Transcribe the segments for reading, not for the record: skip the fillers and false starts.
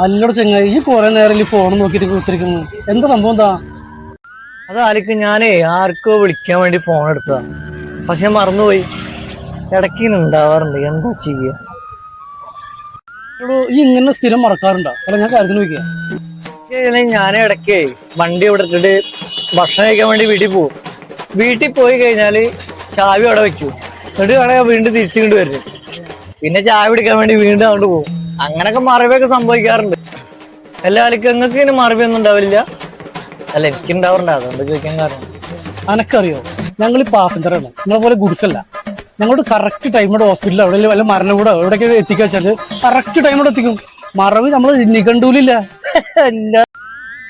അല്ലട ചങ്ങായി ഈ കുറെ നേരം ഫോൺ നോക്കിട്ട് കുത്തിരിക്കുന്നു. എന്താ സംഭവം എന്താ? അത് ആലിക്ക് ഞാനേ ആർക്കോ വിളിക്കാൻ വേണ്ടി ഫോൺ എടുത്തതാ, പക്ഷെ മറന്നുപോയി. ഇടയ്ക്ക് ഉണ്ടാവാറുണ്ട്, എന്താ ചെയ്യ? ഈ ഇങ്ങനെ സ്ഥിരം മറക്കാറുണ്ടോ? അല്ല ഞാൻ കാര്യത്തിന് നോക്കിയാ ഞാൻ ഇടയ്ക്കേ വണ്ടി ഇവിടെ ഇട്ടിട്ട് ഭക്ഷണം കഴിക്കാൻ വേണ്ടി വീട്ടിൽ പോകും. വീട്ടിൽ പോയി കഴിഞ്ഞാല് ചാവി അവിടെ വെക്കും. എന്നിട്ട് വേണമെങ്കിൽ വീണ്ടും തിരിച്ചുകൊണ്ട് വരും. പിന്നെ ചായ പിടിക്കാൻ വേണ്ടി വീണ്ടും അങ്ങോട്ട് പോകും. അങ്ങനൊക്കെ മറവിയൊക്കെ സംഭവിക്കാറുണ്ട്. എല്ലാ ആളിക്കും നിങ്ങൾക്ക് ഇനി മറവിയൊന്നും ഉണ്ടാവില്ല? അല്ല, എനിക്ക് ഉണ്ടാവാറുണ്ട്, അതുകൊണ്ട് ചോദിക്കാൻ കാരണം. അനക്കറിയോ, ഞങ്ങൾ ഈ പാസഞ്ചറാണ്, നിങ്ങളെ പോലെ ഗുഡ്സല്ല. ഞങ്ങളോട് കറക്റ്റ് ടൈമോടെ ഹോസ്പിറ്റലിൽ അവിടെ വല്ല മരണം കൂടെ എവിടേക്ക് എത്തിക്കുക വെച്ചാൽ കറക്റ്റ് ടൈമോടെ എത്തിക്കും. മറവ് നമ്മൾ നിഘണ്ടൂലില്ല.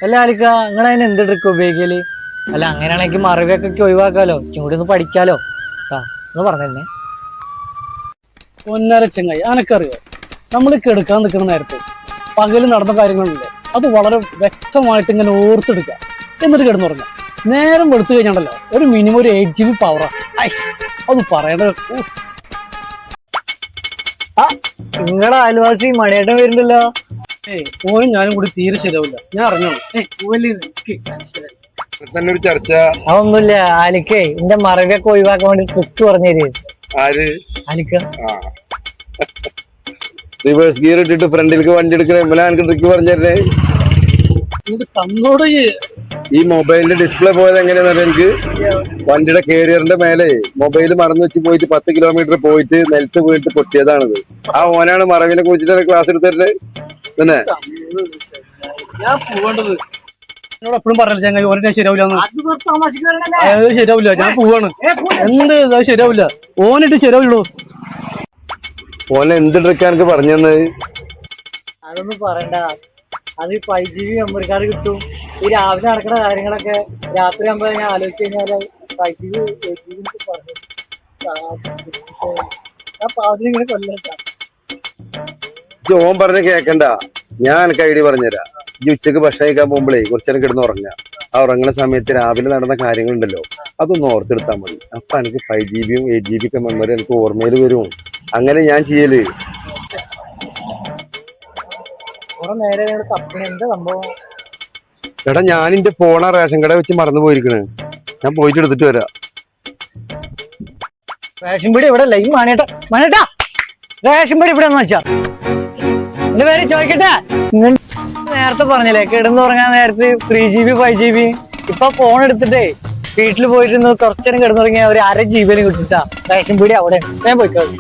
അല്ല ആലിക്ക, നിങ്ങൾ അതിന് എന്ത് ട്രിക്ക് ഉപയോഗിക്കല്? അല്ല, അങ്ങനെയാണെങ്കിൽ മറവിയൊക്കെ ഒഴിവാക്കാലോ, കൂടി ഒന്ന് പഠിക്കാലോ. ഒന്ന് പറഞ്ഞേ. ഒന്നര ചെങ്ങായി, അനക്കറിയോ, നമ്മൾ കെടുക്കാൻ നിൽക്കുന്ന നേരത്തെ പകല് നടന്ന കാര്യങ്ങളുണ്ട്, അത് വളരെ വ്യക്തമായിട്ട് ഇങ്ങനെ ഓർത്തെടുക്കുക, എന്നിട്ട് കിടന്നുറങ്ങാം. നേരം വെളുത്തു കഴിഞ്ഞാണ്ടല്ലോ ഒരു മിനിമം ഒരു 8 GB പവറാ. അത് പറയണ. നിങ്ങളുടെ അയൽവാസി മണിയേട്ടൻ വരുന്നുണ്ടല്ലോ. ഓനും ഞാനും കൂടി തീരെ ശരിയാവില്ല, ഞാൻ അറിഞ്ഞോളൂ. ചർച്ച അതൊന്നുമില്ല ആലിക്കേ, എന്റെ മറവിയൊക്കെ ഒഴിവാക്കാൻ വേണ്ടി ട്രിക്ക് പറഞ്ഞു തരും. ആലിക്ക റിവേഴ്സ് ഗിയർ ഇട്ടിട്ട് ഫ്രണ്ടിലേക്ക് വണ്ടി എടുക്കണേ എനിക്ക് ട്രിക്ക് പറഞ്ഞേ. തന്നോട് ഈ മൊബൈലിന്റെ ഡിസ്പ്ലേ പോയത് എങ്ങനെയാന്ന് എനിക്ക് വണ്ടിയുടെ കേരിയറിന്റെ മേലെ മൊബൈൽ മറന്നു വെച്ച് പോയിട്ട് 10 കിലോമീറ്റർ പോയിട്ട് നിലത്ത് വീണിട്ട് പൊട്ടിയതാണത്. ആ ഓനാണ് മറവിനെ കുറിച്ചിട്ട് ക്ലാസ് എടുത്തത്. പിന്നെ ഞാൻ പോവേണ്ടത് എന്നോട് എപ്പോഴും പറഞ്ഞില്ല ചങ്ങായി, ഓനെ ശരിയാവില്ല. ശരിയാവില്ല, ഞാൻ പോവാണ്. എന്ത് ശരിയാവില്ല, ഓനിട്ട് ശരിയാവുള്ളൂ. ഓനെ എന്ത് ട്രിക്കാ എനിക്ക് പറഞ്ഞു തന്നത്? അതൊന്നും പറയണ്ട, അത് 5 GB മെമ്മറി കാർഡ് കിട്ടും. ഈ രാവിലെ നടക്കുന്ന കാര്യങ്ങളൊക്കെ രാത്രി ആകുമ്പോ ഞാൻ ആലോചിച്ച് കഴിഞ്ഞാല് 5 GB 8 GB പറഞ്ഞു. ഞാൻ പാവത്തിന് ഇങ്ങനെ കൊല്ലട്ടാ. ഓൻ പറഞ്ഞ കേക്കണ്ട, ഞാൻ എനിക്ക് ഐഡിയ പറഞ്ഞുതരാം. ഈ ഉച്ചക്ക് ഭക്ഷണം കഴിക്കാൻ പോകുമ്പോഴേ കുറച്ചു നേരം കിടന്ന് ഉറങ്ങുക. ആ ഉറങ്ങുന്ന സമയത്ത് രാവിലെ നടന്ന കാര്യങ്ങളുണ്ടല്ലോ, അതൊന്ന് ഓർത്തെടുത്താൽ മതി. അപ്പൊ എനിക്ക് 5 GB 8 GB ഒക്കെ മെമ്മറി എനിക്ക് ഓർമ്മയിൽ വരും. അങ്ങനെ ഞാൻ ചെയ്യല്. എടാ, ഞാൻ എന്റെ ഫോണാ റേഷൻ കട വെച്ച് മറന്നു പോയിരിക്കണ്. ഞാൻ പോയിട്ട് എടുത്തിട്ട് വരാം. റേഷൻ പീടി ഇവിടെ അല്ല, ഈ മണേട്ടാ റേഷൻ പീടി ഇവിടെ വെച്ചാ എന്റെ പേര് ചോദിക്കട്ടെ. നേരത്തെ പറഞ്ഞില്ലേ കിടന്നുറങ്ങാൻ നേരത്ത് 3 GB 5 GB. ഇപ്പൊ ഫോൺ എടുത്തിട്ടേ വീട്ടിൽ പോയിട്ട് കുറച്ചേരം കിടന്നുറങ്ങിയ ഒരു 1/2 GB കിട്ടിട്ടാ റേഷൻ പീടി അവിടെ. ഞാൻ പോയിക്കോളൂ.